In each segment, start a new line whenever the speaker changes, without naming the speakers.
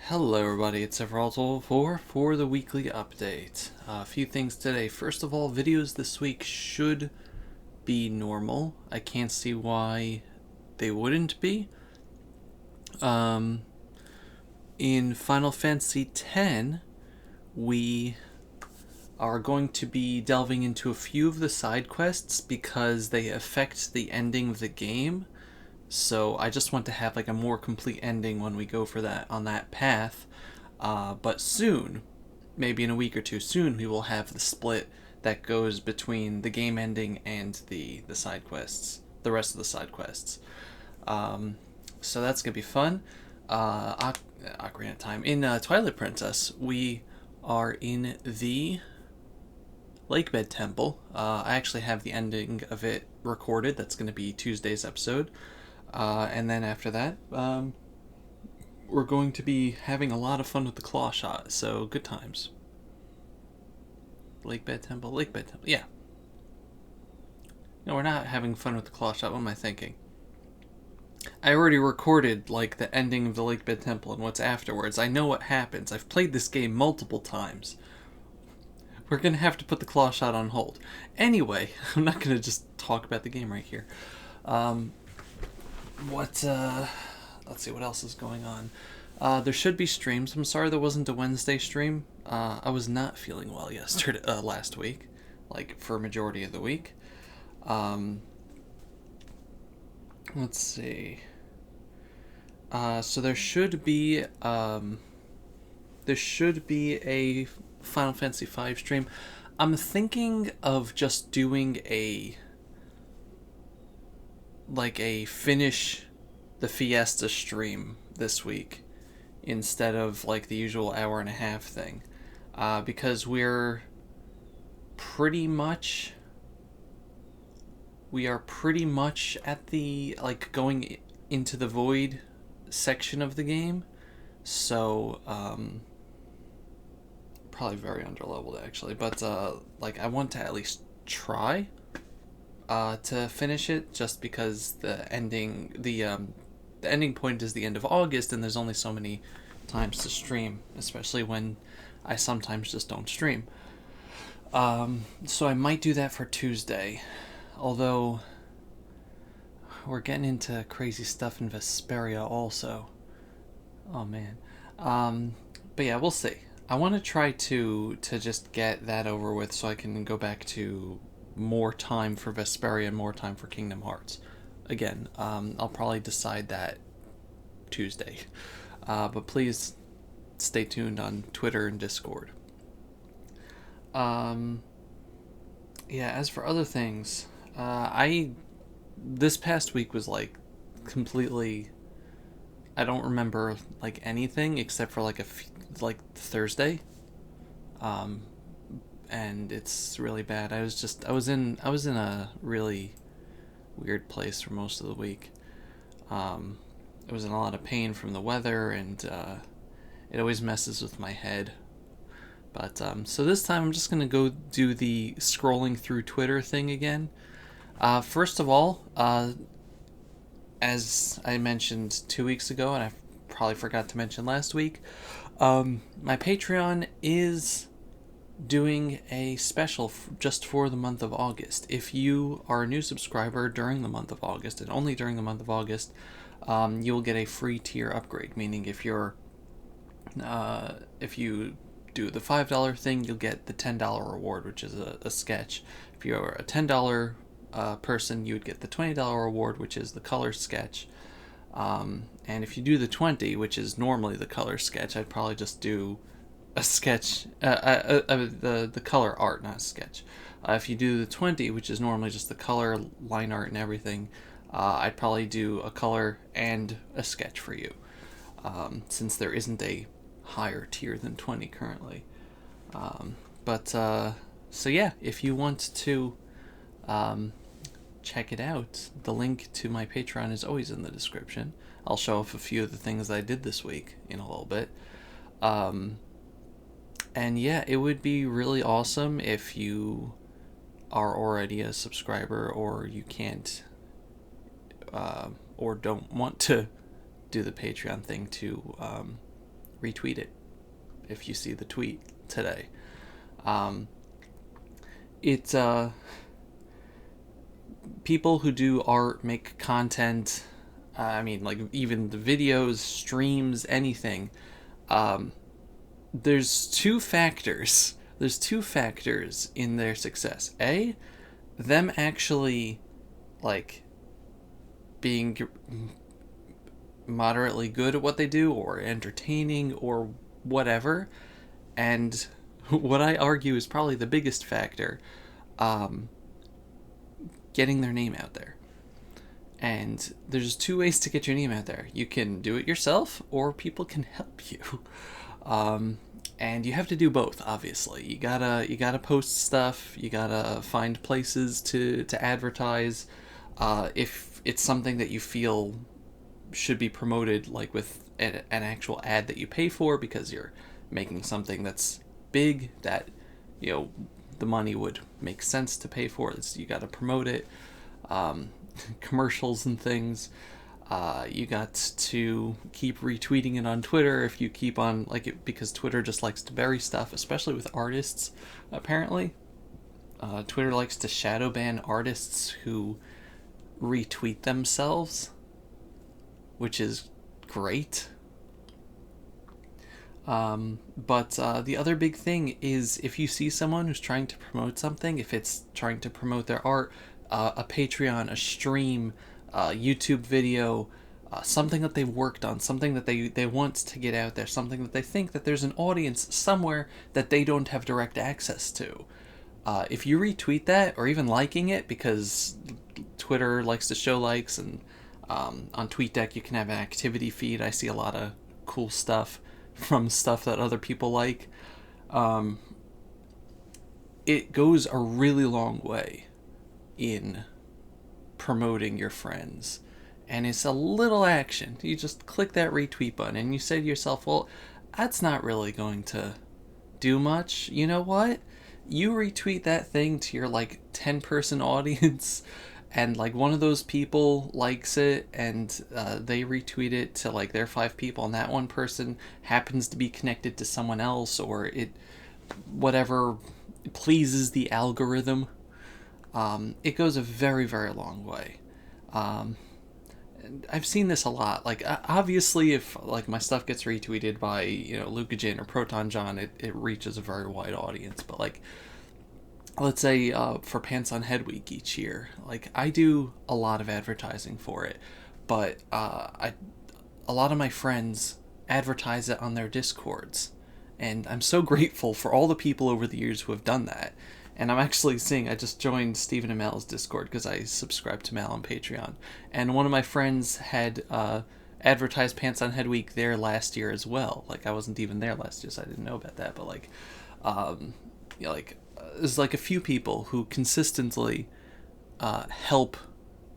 Hello everybody, it's Everalt4 for the weekly update. A few things today. First of all, videos this week should be normal. I can't see why they wouldn't be. In Final Fantasy X, we are going to be delving into a few of the side quests because they affect the ending of the game. So I just want to have like a more complete ending when we go for that on that path. But soon, maybe in a week or two, soon we will have the split that goes between the game ending and the side quests, the rest of the side quests. So that's gonna be fun. Ocarina of Time. In Twilight Princess, we are in the Lakebed Temple. I actually have the ending of it recorded. That's going to be Tuesday's episode. And then after that, we're going to be having a lot of fun with the claw shot. So good times. Lakebed Temple. Yeah. No, we're not having fun with the claw shot. What am I thinking? I already recorded like the ending of the Lakebed Temple and what's afterwards. I know what happens. I've played this game multiple times. We're gonna have to put the claw shot on hold. Anyway, I'm not gonna just talk about the game right here. Let's see what else is going on. There should be streams. I'm sorry there wasn't a Wednesday stream. I was not feeling well last week, like for a majority of the week. Let's see. So there should be a Final Fantasy V stream. I'm thinking of just doing a finish the Fiesta stream this week instead of like the usual hour and a half thing, because we're pretty much at the going into the void section of the game, so probably very underleveled actually, but I want to at least try to finish it, just because the ending point is the end of August, and there's only so many times to stream, especially when I sometimes just don't stream. So I might do that for Tuesday, although we're getting into crazy stuff in Vesperia also. Oh man. But yeah, we'll see. I want to try to just get that over with so I can go back to more time for Vesperia and more time for Kingdom Hearts. Again, I'll probably decide that Tuesday. But please stay tuned on Twitter and Discord. Yeah, as for other things, this past week was completely, I don't remember anything except for Thursday. And it's really bad. I was in a really weird place for most of the week. I was in a lot of pain from the weather, and it always messes with my head. But so this time I'm just gonna go do the scrolling through Twitter thing again. First of all, as I mentioned 2 weeks ago, and I probably forgot to mention last week, my Patreon is doing a special just for the month of August. If you are a new subscriber during the month of August, and only during the month of August, you'll get a free tier upgrade. Meaning, if you do the $5 thing, you'll get the $10 reward, which is a sketch. If you're a $10 person, you would get the $20 reward, which is the color sketch. And if you do the 20, which is normally the color sketch, I'd probably just do a sketch, the color art, not a sketch. If you do the 20, which is normally just the color, line art, and everything, I'd probably do a color and a sketch for you, since there isn't a higher tier than 20 currently. So yeah, if you want to check it out, the link to my Patreon is always in the description. I'll show off a few of the things I did this week in a little bit. And yeah, it would be really awesome if you are already a subscriber, or you can't, or don't want to do the Patreon thing, to retweet it if you see the tweet today. It's people who do art, make content, I mean, like, even the videos, streams, anything. There's two factors. There's two factors in their success. A, them actually, like, being moderately good at what they do, or entertaining, or whatever. And what I argue is probably the biggest factor, getting their name out there. And there's two ways to get your name out there. You can do it yourself, or people can help you. And you have to do both, obviously. You gotta post stuff. You gotta find places to advertise. If it's something that you feel should be promoted, like with an actual ad that you pay for, because you're making something that's big, that, you know, the money would make sense to pay for. You gotta promote it. Commercials and things. You got to keep retweeting it on Twitter if you keep on, like, it, because Twitter just likes to bury stuff, especially with artists, apparently. Twitter likes to shadow ban artists who retweet themselves, which is great. But the other big thing is, if you see someone who's trying to promote something, if it's trying to promote their art, a Patreon, a stream, a YouTube video, something that they've worked on, something that they want to get out there, something that they think that there's an audience somewhere that they don't have direct access to. If you retweet that, or even liking it, because Twitter likes to show likes, and on TweetDeck you can have an activity feed. I see a lot of cool stuff from stuff that other people like. It goes a really long way in promoting your friends, and it's a little action. You just click that retweet button and you say to yourself, well, that's not really going to do much. You know what, you retweet that thing to your, like, 10-person audience, and, like, one of those people likes it, and they retweet it to, like, their 5 people, and that one person happens to be connected to someone else, or it, whatever, pleases the algorithm. It goes a very, very long way. I've seen this a lot. Like, obviously, if, like, my stuff gets retweeted by, you know, Luca Jin or Proton John, it reaches a very wide audience. But, like, let's say for Pants on Head Week each year, like, I do a lot of advertising for it, but a lot of my friends advertise it on their Discords, and I'm so grateful for all the people over the years who have done that. And I'm actually seeing, I just joined Stephen and Mal's Discord because I subscribe to Mal on Patreon. And one of my friends had advertised Pants on Head Week there last year as well. Like, I wasn't even there last year, so I didn't know about that. But, like, you know, like, there's, like, a few people who consistently help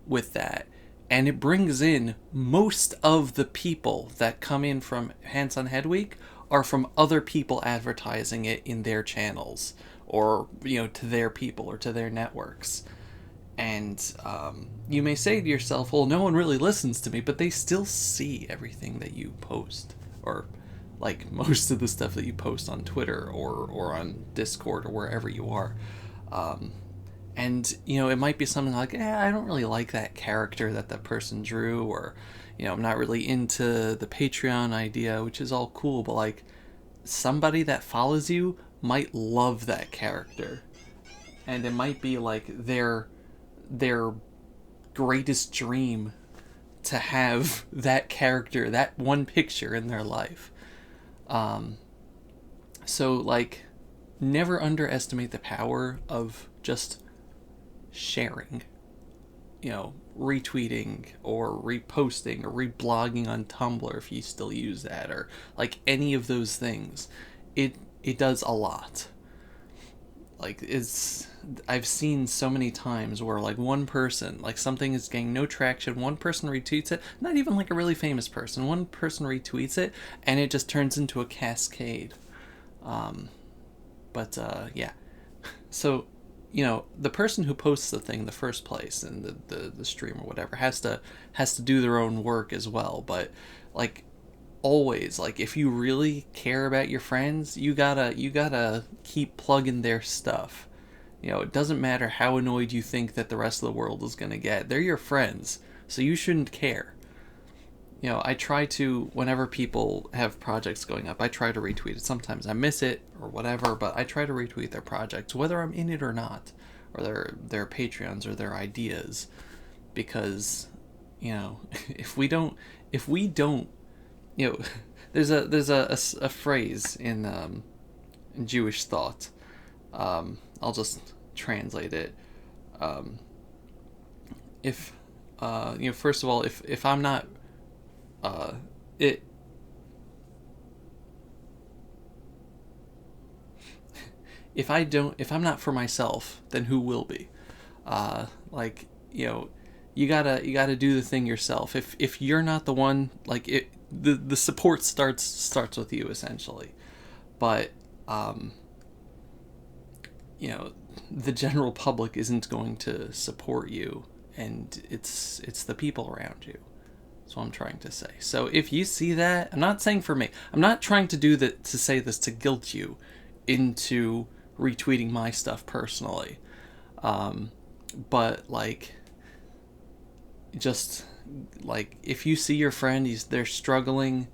with that. And it brings in most of the people that come in from Pants on Head Week are from other people advertising it in their channels, or, you know, to their people or to their networks. And you may say to yourself, well, no one really listens to me, but they still see everything that you post, or, like, most of the stuff that you post on Twitter or on Discord or wherever you are. And, you know, it might be something like, I don't really like that character that that person drew, or, you know, I'm not really into the Patreon idea, which is all cool, but, like, somebody that follows you might love that character, and it might be, like, their greatest dream to have that character, that one picture in their life. So, like, never underestimate the power of just sharing, you know, retweeting or reposting or reblogging on Tumblr if you still use that, or, like, any of those things. It does a lot. Like, I've seen so many times where, like, one person, like, something is getting no traction, one person retweets it, not even, like, a really famous person, one person retweets it, and it just turns into a cascade. Yeah. So, you know, the person who posts the thing in the first place, and the stream or whatever, has to do their own work as well. But, like, always, like, if you really care about your friends, you gotta keep plugging their stuff. You know, it doesn't matter how annoyed you think that the rest of the world is gonna get. They're your friends, so you shouldn't care. You know, I try to, whenever people have projects going up, I try to retweet it. Sometimes I miss it or whatever, but I try to retweet their projects, whether I'm in it or not, or their Patreons or their ideas, because, you know, if we don't, you know, there's a phrase in Jewish thought. I'll just translate it. If you know, first of all, if I'm not it if I'm not for myself, then who will be? Like, you know, you gotta do the thing yourself. If you're not the one, like, the support starts with you, essentially. But you know, the general public isn't going to support you, and it's the people around you. That's what I'm trying to say. So if you see that, I'm not saying for me. I'm not trying to say this to guilt you into retweeting my stuff personally. But, like, just, like, if you see your friend, they're struggling,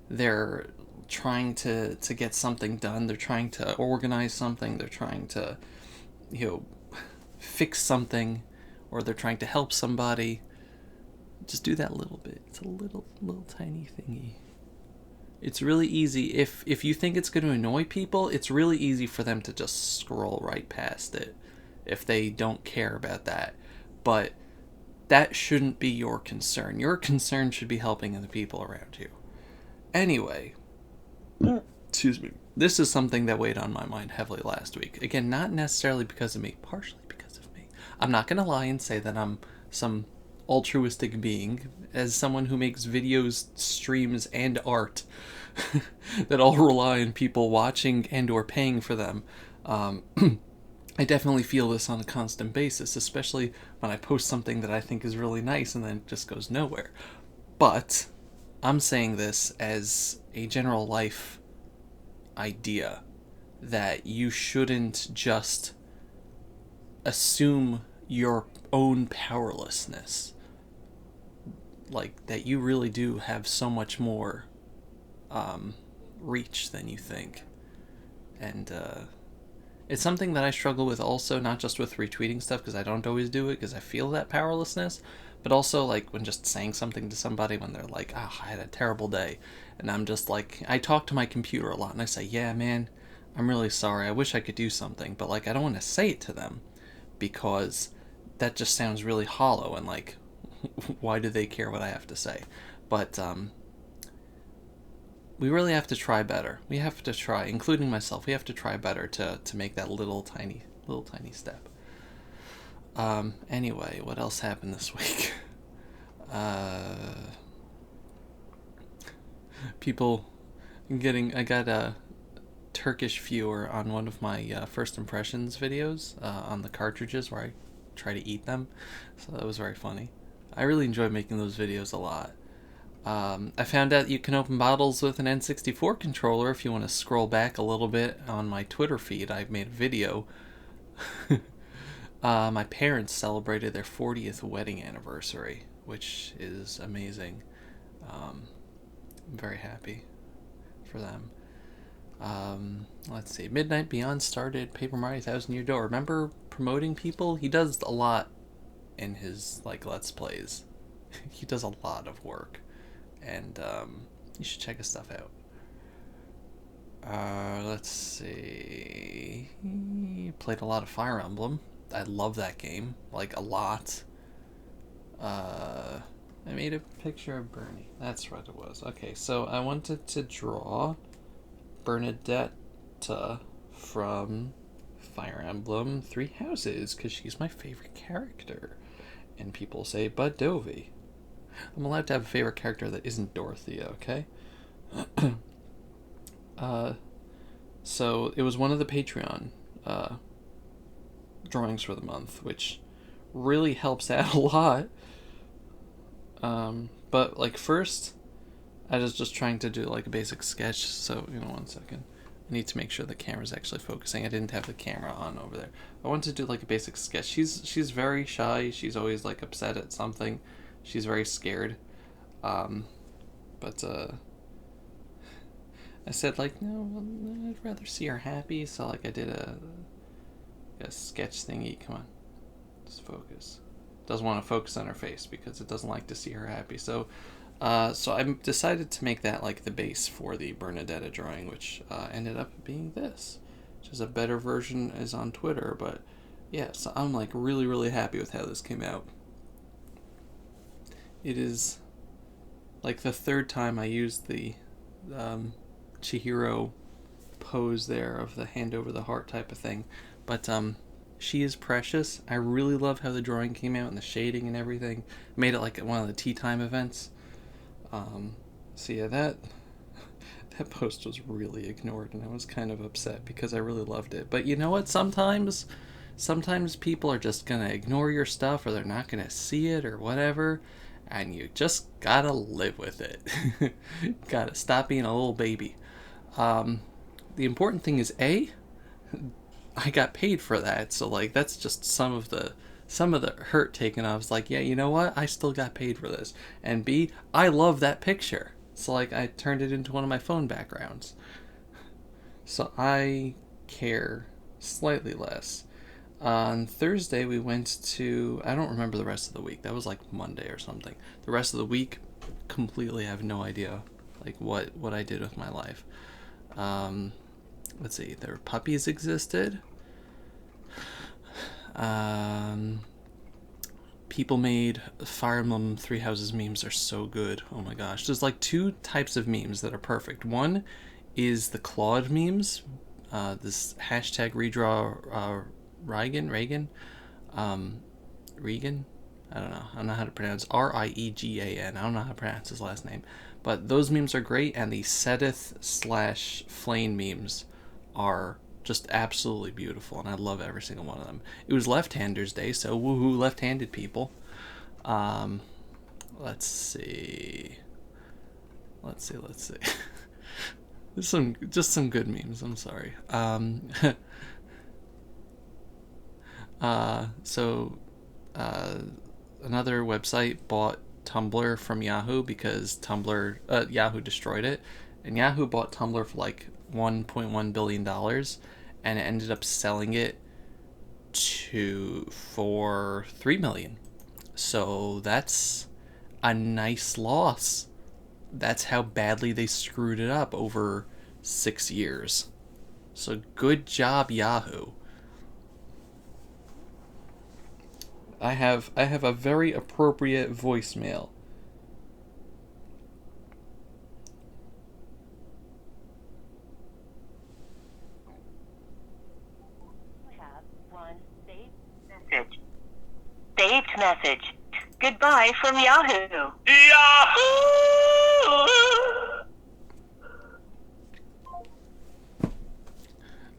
they're trying to get something done, they're trying to organize something, they're trying to, you know, fix something, or they're trying to help somebody, just do that little bit. It's a little tiny thingy. It's really easy. If you think it's going to annoy people, it's really easy for them to just scroll right past it if they don't care about that. But that shouldn't be your concern. Your concern should be helping the people around you. Anyway, excuse me. This is something that weighed on my mind heavily last week. Again, not necessarily because of me, partially because of me. I'm not going to lie and say that I'm some altruistic being. As someone who makes videos, streams, and art that all rely on people watching and or paying for them, I definitely feel this on a constant basis, especially when I post something that I think is really nice and then it just goes nowhere. But I'm saying this as a general life idea, that you shouldn't just assume your own powerlessness. Like, that you really do have so much more reach than you think. And it's something that I struggle with also, not just with retweeting stuff, because I don't always do it because I feel that powerlessness, but also, like, when just saying something to somebody when they're like, I had a terrible day, and I'm just like, I talk to my computer a lot, and I say, yeah, man, I'm really sorry, I wish I could do something, but, like, I don't want to say it to them, because that just sounds really hollow, and, like, why do they care what I have to say? But we really have to try better. We have to try, including myself, we have to try better to make that little tiny step. Anyway, what else happened this week? I got a Turkish viewer on one of my first impressions videos on the cartridges where I try to eat them, so that was very funny. I really enjoy making those videos a lot. I found out you can open bottles with an N64 controller. If you want to scroll back a little bit on my Twitter feed, I've made a video. My parents celebrated their 40th wedding anniversary, which is amazing. I'm very happy for them. Let's see. Midnight Beyond started Paper Mario 1000 Year Door. Remember promoting people? He does a lot in his, like, Let's Plays. He does a lot of work. And you should check his stuff out. Let's see. Played a lot of Fire Emblem. I love that game, like, a lot. I made a picture of Bernie. That's what it was. Okay, so I wanted to draw Bernadette from Fire Emblem Three Houses, because she's my favorite character. And people say Bud Dovey. I'm allowed to have a favorite character that isn't Dorothea, okay? So it was one of the Patreon drawings for the month, which really helps out a lot. But, like, first, I was just trying to do like a basic sketch, so, you know, 1 second. I need to make sure the camera's actually focusing. I didn't have the camera on over there. I wanted to do like a basic sketch. She's very shy. She's always like upset at something. She's very scared. But I said like, no, I'd rather see her happy. So like I did a sketch thingy. Come on, just focus. Doesn't want to focus on her face because it doesn't like to see her happy. So I decided to make that like the base for the Bernadette drawing, which ended up being this, which is a better version, is on Twitter. But yeah, so I'm like really, really happy with how this came out. It is like the third time I used the Chihiro pose there of the hand over the heart type of thing. But she is precious. I really love how the drawing came out and the shading and everything. Made it like one of the tea time events. So yeah, that post was really ignored, and I was kind of upset because I really loved it. But you know what? Sometimes people are just gonna ignore your stuff, or they're not gonna see it, or whatever, and you just gotta live with it. Gotta stop being a little baby. The important thing is I got paid for that, so like that's just some of the hurt taken off. It's like, yeah, you know what? I still got paid for this. And B, I love that picture. So like I turned it into one of my phone backgrounds. So I care slightly less. On Thursday we went to, I don't remember the rest of the week. That was like Monday or something. The rest of the week, completely have no idea like what I did with my life. Let's see, their puppies existed. People made Fire Emblem Three Houses memes are so good. Oh my gosh. There's like two types of memes that are perfect. One is the Claude memes. This hashtag redraw Reagan? Regan? I don't know. I don't know how to pronounce Riegan. I don't know how to pronounce his last name. But those memes are great, and the Sedith/Flane memes are just absolutely beautiful, and I love every single one of them. It was Left-Handers Day, so woohoo, left-handed people. Let's see. There's some good memes. I'm sorry. Another website bought Tumblr from Yahoo because Yahoo destroyed it, and Yahoo bought Tumblr for like $1.1 billion, and it ended up selling it for $3 million. So that's a nice loss. That's how badly they screwed it up over 6 years. So good job, Yahoo. I have a very appropriate voicemail.
Saved message. Goodbye from Yahoo.
Yahoo!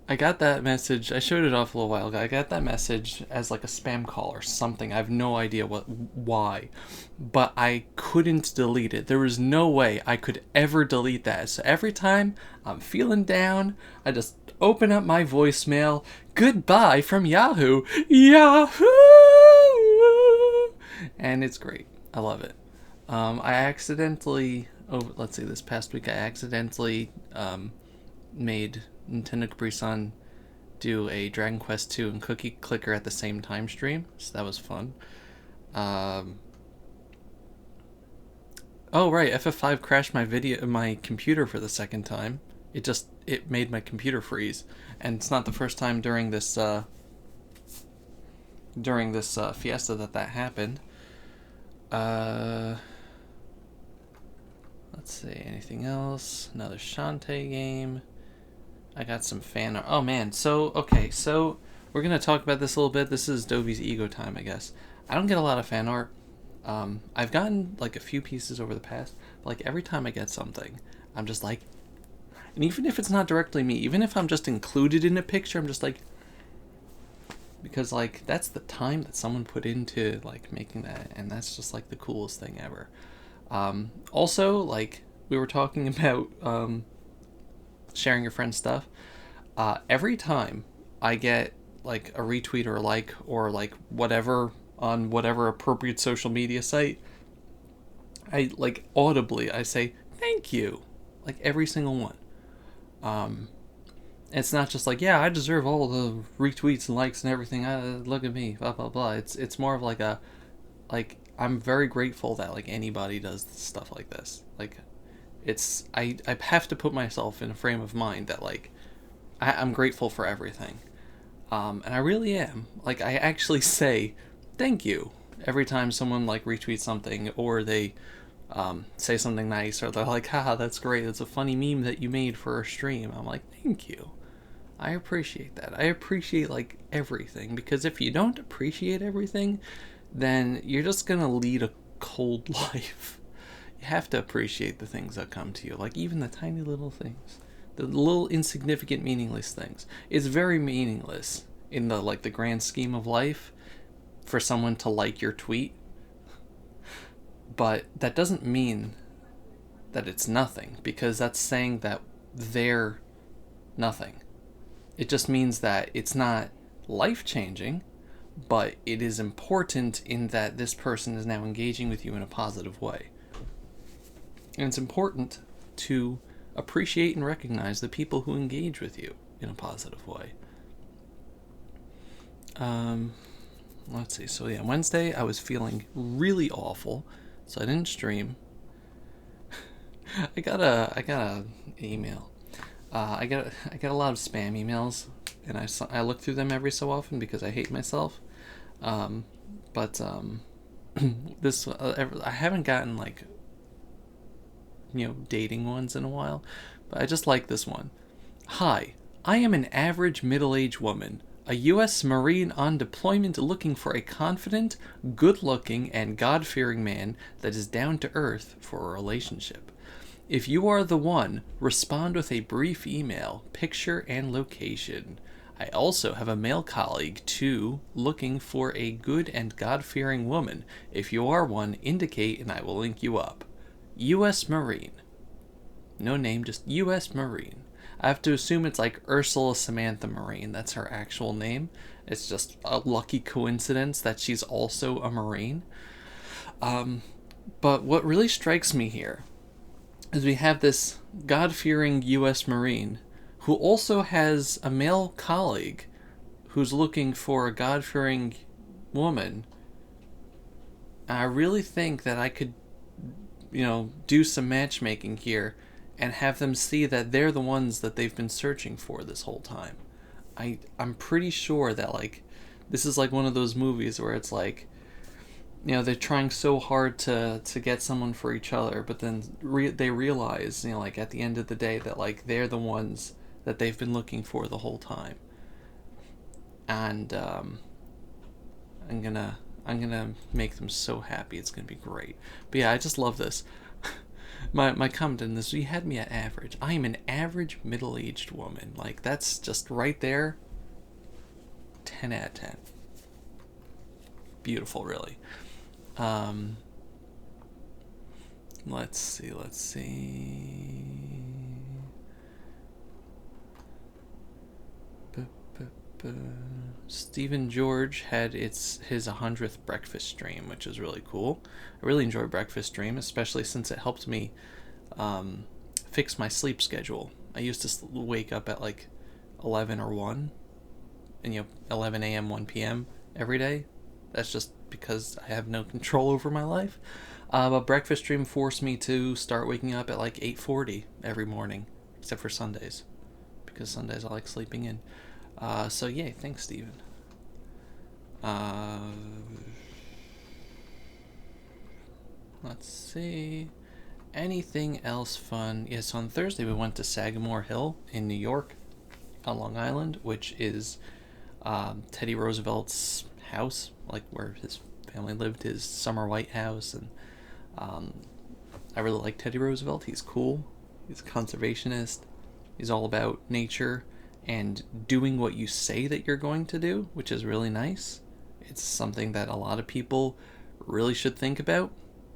I got that message. I showed it off a little while ago. I got that message as like a spam call or something. I have no idea why, but I couldn't delete it. There was no way I could ever delete that. So every time I'm feeling down, I just open up my voicemail. Goodbye from Yahoo. Yahoo! And it's great. I love it. I accidentally, let's see, this past week I accidentally made Nintendo Capri-san do a Dragon Quest 2 and Cookie Clicker at the same time stream, so that was fun. Oh right, FF5 crashed my computer for the second time. It made my computer freeze, and it's not the first time during this fiesta that happened. Let's see, anything else? Another Shantae game. I got some fan art. Oh man, so we're gonna talk about this a little bit. This is Dovey's ego time, I guess. I don't get a lot of fan art. I've gotten like a few pieces over the past, but like every time I get something, I'm just like, and even if it's not directly me, even if I'm just included in a picture, I'm just like, because like that's the time that someone put into like making that, and that's just like the coolest thing ever. Also, like we were talking about sharing your friend's stuff. Every time I get like a retweet or a like or like whatever on whatever appropriate social media site, I like audibly I say thank you, like every single one. It's not just like, yeah, I deserve all the retweets and likes and everything. Look at me, blah blah blah. It's more of like a, like, I'm very grateful that like anybody does stuff like this. Like, it's I have to put myself in a frame of mind that like I'm grateful for everything, and I really am. Like, I actually say thank you every time someone like retweets something or they say something nice, or they're like, haha, that's great, it's a funny meme that you made for our stream. I'm like, thank you. I appreciate that. I appreciate like everything, because if you don't appreciate everything, then you're just gonna lead a cold life. You have to appreciate the things that come to you, like even the tiny little things, the little insignificant, meaningless things. It's very meaningless in the like the grand scheme of life for someone to like your tweet, but that doesn't mean that it's nothing, because that's saying that they're nothing. It just means that it's not life-changing, but it is important in that this person is now engaging with you in a positive way. And it's important to appreciate and recognize the people who engage with you in a positive way. Let's see. So yeah, Wednesday I was feeling really awful, so I didn't stream. I got a email. I get a lot of spam emails, and I look through them every so often because I hate myself. But this I haven't gotten like, you know, dating ones in a while, but I just like this one. Hi, I am an average middle-aged woman, a U.S. Marine on deployment, looking for a confident, good-looking, and God-fearing man that is down to earth for a relationship. If you are the one, respond with a brief email, picture, and location. I also have a male colleague, too, looking for a good and God-fearing woman. If you are one, indicate and I will link you up. U.S. Marine. No name, just U.S. Marine. I have to assume it's like Ursula Samantha Marine. That's her actual name. It's just a lucky coincidence that she's also a Marine. But what really strikes me here is we have this God-fearing U.S. Marine who also has a male colleague who's looking for a God-fearing woman. I really think that I could, you know, do some matchmaking here and have them see that they're the ones that they've been searching for this whole time. I'm pretty sure that, like, this is like one of those movies where it's like, you know, they're trying so hard to get someone for each other, but then they realize, you know, like at the end of the day that like they're the ones that they've been looking for the whole time. And I'm gonna make them so happy. It's gonna be great. But yeah, I just love this. My comment in this, you had me at average. I am an average middle-aged woman. Like, that's just right there. 10 out of 10. Beautiful, really. Let's see. Stephen George had his 100th breakfast stream, which is really cool. I really enjoy breakfast stream, especially since it helped me fix my sleep schedule. I used to wake up at like 11 or 1, and 11 a.m., 1 p.m. every day. That's just because I have no control over my life. But breakfast stream forced me to start waking up at like 8:40 every morning, except for Sundays, because Sundays I like sleeping in. So yay, thanks, Steven. Let's see. Anything else fun? Yes, on Thursday we went to Sagamore Hill in New York, on Long Island, which is Teddy Roosevelt's house, like where his family lived, his summer White House. And I really like Teddy Roosevelt. He's cool. He's a conservationist. He's all about nature and doing what you say that you're going to do, which is really nice. It's something that a lot of people really should think about.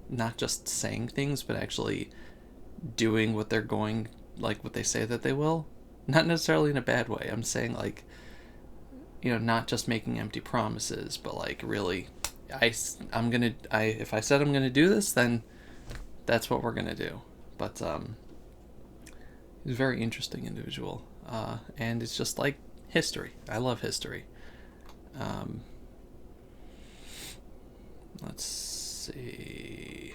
Not just saying things, but actually doing what they're going, like what they say that they will. Not necessarily in a bad way. I'm saying like, not just making empty promises, but like really, if I said I'm gonna do this, then that's what we're gonna do. But he's a very interesting individual, and it's just like history. I love history. Let's see.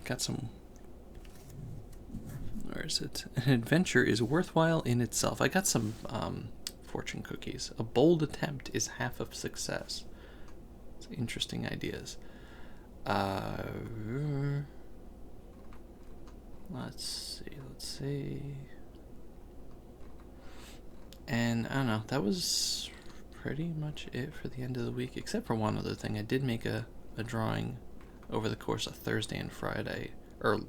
Got some. Where is it? An adventure is worthwhile in itself. I got some fortune cookies. A bold attempt is half of success. It's interesting ideas. Let's see. And I don't know. That was pretty much it for the end of the week, except for one other thing. I did make a drawing over the course of Thursday and Friday, or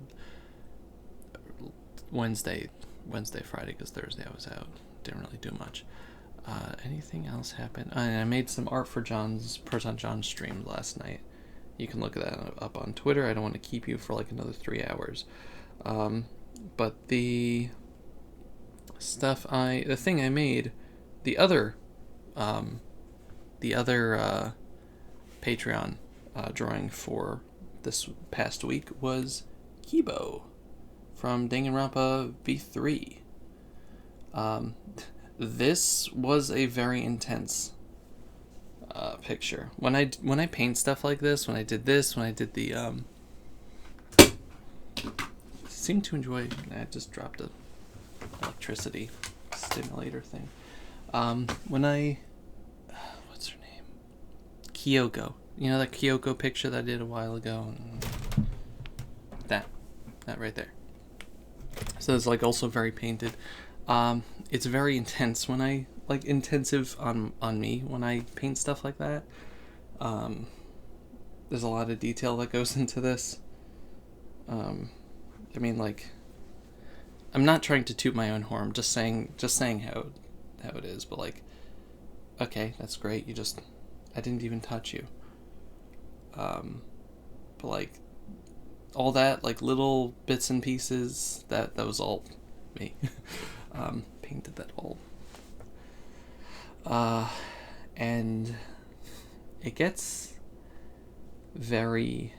Wednesday, Friday, because Thursday I was out. Didn't really do much. Anything else happened? And I made some art for John's stream last night. You can look at that up on Twitter. I don't want to keep you for like another 3 hours. But the thing I made, the other Patreon drawing for this past week was Kibo from Danganronpa V3. This was a very intense picture. When I paint stuff like this, when I did the seem to enjoy. I just dropped a electricity stimulator thing. What's her name? Kyoko. You know that Kyoko picture that I did a while ago? That right there. So it's like also very painted. It's very intense when I intensive on me when I paint stuff like that. There's a lot of detail that goes into this. I mean, like, I'm not trying to toot my own horn. I'm just saying how it is. But like, okay, that's great. I didn't even touch you. But like, all that, like little bits and pieces, that was all me. Painted that all. And it gets very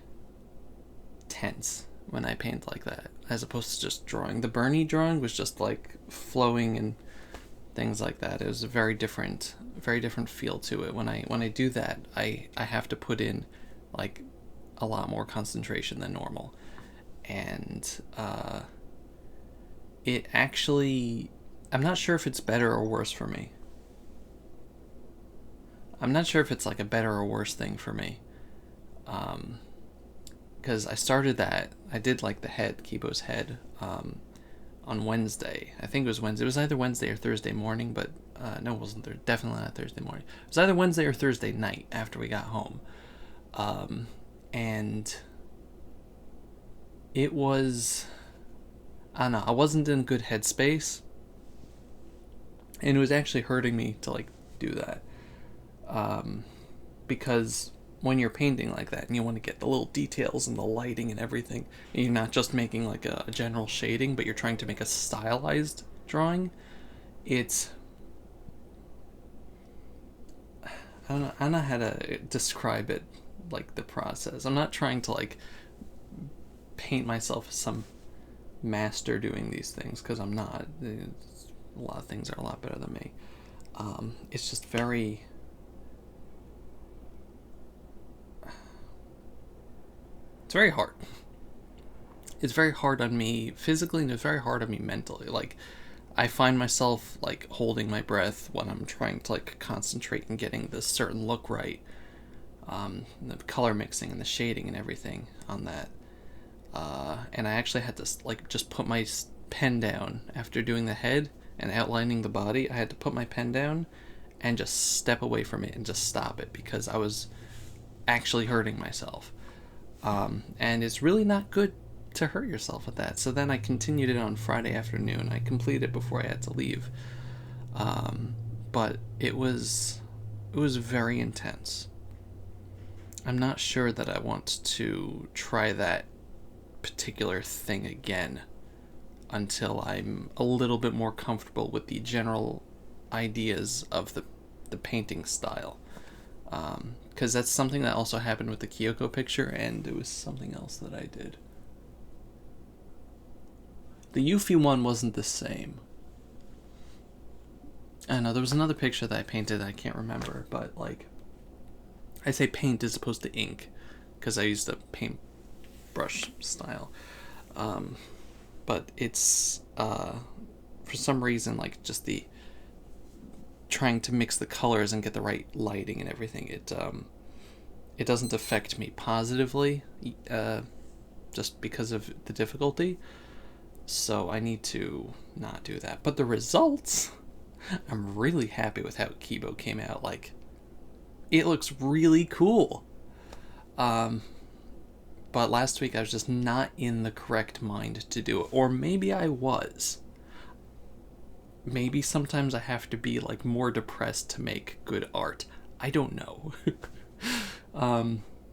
tense when I paint like that, as opposed to just drawing. The Bernie drawing was just like flowing and things like that. It was a very different feel to it. When I do that, I have to put in like a lot more concentration than normal, and it actually, I'm not sure if it's better or worse for me. I'm not sure if it's like a better or worse thing for me. Because I started that, I did like the head, Kibo's head, on Wednesday. I think it was Wednesday. It was either Wednesday or Thursday morning, but no, it wasn't. Definitely not Thursday morning. It was either Wednesday or Thursday night after we got home. And it was, I don't know, I wasn't in a good headspace. And it was actually hurting me to like do that. Because when you're painting like that and you want to get the little details and the lighting and everything, and you're not just making like a general shading, but you're trying to make a stylized drawing, it's, I don't know how to describe it, like the process. I'm not trying to like paint myself as some master doing these things, because I'm not. A lot of things are a lot better than me. It's just very, it's very hard. It's very hard on me physically, and it's very hard on me mentally. Like, I find myself like holding my breath when I'm trying to like concentrate and getting this certain look right. The color mixing and the shading and everything on that. And I actually had to like just put my pen down after doing the head and outlining the body. I had to put my pen down and just step away from it and just stop it, because I was actually hurting myself. And it's really not good to hurt yourself with that. So then I continued it on Friday afternoon. I completed it before I had to leave. But it was very intense. I'm not sure that I want to try that particular thing again until I'm a little bit more comfortable with the general ideas of the painting style. Because that's something that also happened with the Kyoko picture, and it was something else that I did. The Yuffie one wasn't the same. I know there was another picture that I painted that I can't remember, but like, I say paint as opposed to ink because I used a paintbrush style. But it's for some reason, like, just the trying to mix the colors and get the right lighting and everything, it doesn't affect me positively, just because of the difficulty. So I need to not do that. But the results, I'm really happy with how Kibo came out. Like, it looks really cool. But last week I was just not in the correct mind to do it. Or maybe I was. Maybe sometimes I have to be, like, more depressed to make good art. I don't know.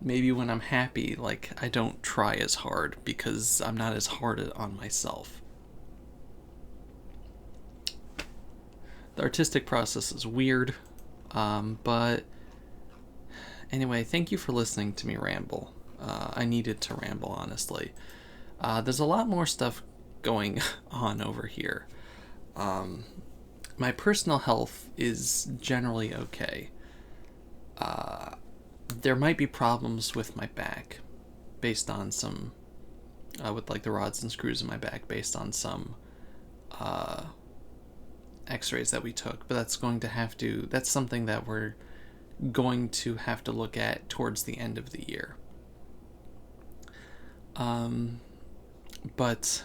Maybe when I'm happy, like, I don't try as hard because I'm not as hard on myself. The artistic process is weird. But anyway, thank you for listening to me ramble. I needed to ramble, honestly. There's a lot more stuff going on over here. My personal health is generally okay. There might be problems with my back based on some, with like the rods and screws in my back based on some x-rays that we took, but that's something that we're going to have to look at towards the end of the year. But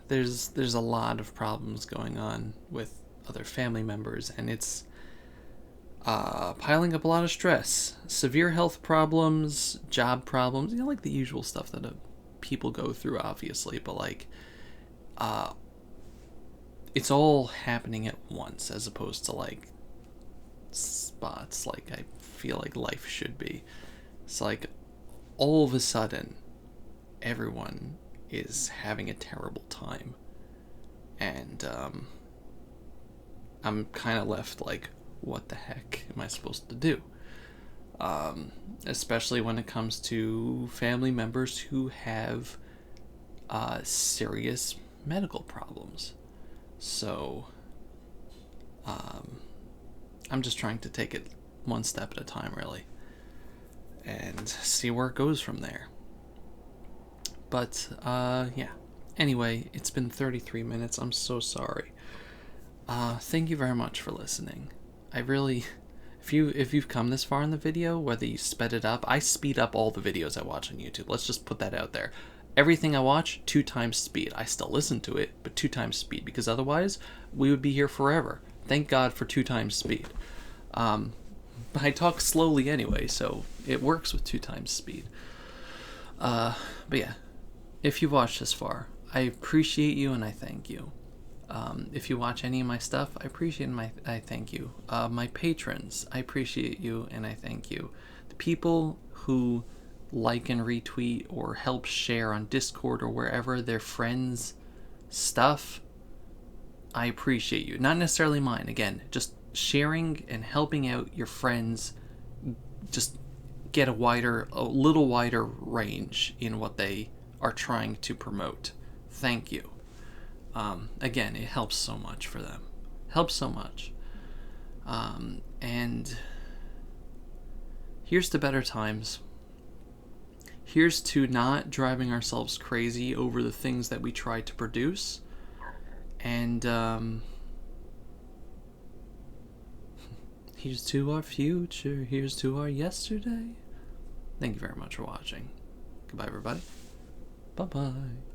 there's a lot of problems going on with other family members, and it's piling up a lot of stress. Severe health problems, job problems, like the usual stuff that people go through, obviously, but like it's all happening at once as opposed to like spots like I feel like life should be. It's like all of a sudden everyone is having a terrible time, and I'm kind of left like, what the heck am I supposed to do? Especially when it comes to family members who have serious medical problems. So I'm just trying to take it one step at a time, really, and see where it goes from there. But yeah. Anyway, it's been 33 minutes. I'm so sorry. Thank you very much for listening. I really, if you've come this far in the video, whether you sped it up, I speed up all the videos I watch on YouTube. Let's just put that out there. Everything I watch, 2 times speed. I still listen to it, but 2 times speed, because otherwise we would be here forever. Thank God for 2 times speed. But I talk slowly anyway, so it works with 2 times speed. But yeah, if you've watched this far, I appreciate you and I thank you. If you watch any of my stuff, I appreciate I thank you. My patrons, I appreciate you and I thank you. The people who like and retweet or help share on Discord or wherever their friends' stuff, I appreciate you. Not necessarily mine. Again, just sharing and helping out your friends, just get a little wider range in what they are trying to promote. Thank you. Again, it helps so much for them. Helps so much. And here's to better times. Here's to not driving ourselves crazy over the things that we try to produce. And here's to our future. Here's to our yesterday. Thank you very much for watching. Goodbye, everybody. Bye-bye.